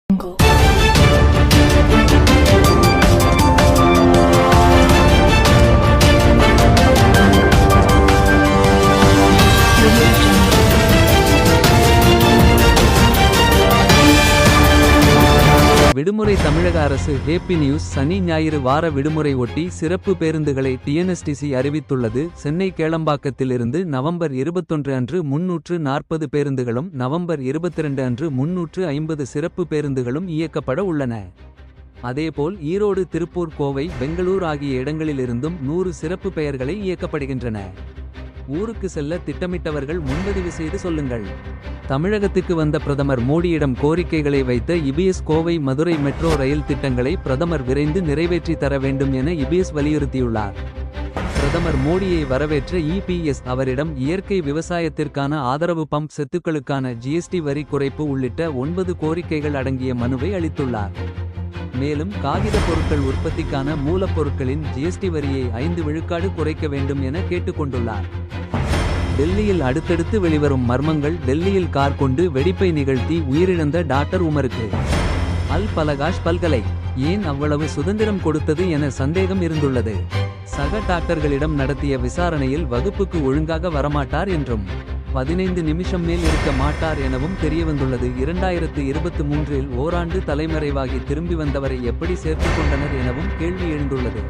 Jungle. விடுமுறை தமிழக அரசு ஹேப்பி நியூஸ் சனி ஞாயிறு வார விடுமுறை ஒட்டி சிறப்பு பேருந்துகளை டிஎன்எஸ்டிசி அறிவித்துள்ளது. சென்னை கேளம்பாக்கத்திலிருந்து நவம்பர் 21 அன்று 340 பேருந்துகளும் நவம்பர் 22 அன்று 350 சிறப்பு பேருந்துகளும் இயக்கப்பட உள்ளன. அதேபோல் ஈரோடு, திருப்பூர், கோவை, பெங்களூர் ஆகிய இடங்களிலிருந்தும் 100 சிறப்பு பெயர்களை இயக்கப்படுகின்றன. ஊருக்கு செல்ல திட்டமிட்டவர்கள் முன்பதிவு செய்து சொல்லுங்கள். தமிழகத்துக்கு வந்த பிரதமர் மோடியிடம் கோரிக்கைகளை வைத்த EPS Kovai Madurai metro rail திட்டங்களை பிரதமர் விரைந்து நிறைவேற்றி தர வேண்டும் என இபிஎஸ் வலியுறுத்தியுள்ளார். பிரதமர் மோடியை வரவேற்ற இபிஎஸ் அவரிடம் இயற்கை விவசாயத்திற்கான ஆதரவு, பம்ப் செத்துக்களுக்கான ஜிஎஸ்டி வரி குறைப்பு உள்ளிட்ட 9 கோரிக்கைகள் அடங்கிய மனுவை அளித்துள்ளார். மேலும் காகித பொருட்கள் உற்பத்திக்கான மூலப்பொருட்களின் ஜிஎஸ்டி வரியை 5 விழுக்காடு குறைக்க வேண்டும் என கேட்டுக்கொண்டுள்ளார். டெல்லியில் அடுத்தடுத்து வெளிவரும் மர்மங்கள். டெல்லியில் கார் கொண்டு வெடிப்பை நிகழ்த்தி உயிரிழந்த டாக்டர் உமருக்கு அல் பலகாஷ் பல்கலை ஏன் அவ்வளவு சுதந்திரம் கொடுத்தது என சந்தேகம் இருந்துள்ளது. சக டாக்டர்களிடம் நடத்திய விசாரணையில் வகுப்புக்கு ஒழுங்காக வரமாட்டார் என்றும் 15 நிமிஷம் மேல் இருக்க மாட்டார் எனவும் தெரியவந்துள்ளது. 2023இல் ஓராண்டு தலைமறைவாகி திரும்பி வந்தவரை எப்படி சேர்த்துக் கொண்டனர் எனவும் கேள்வி எழுந்துள்ளது.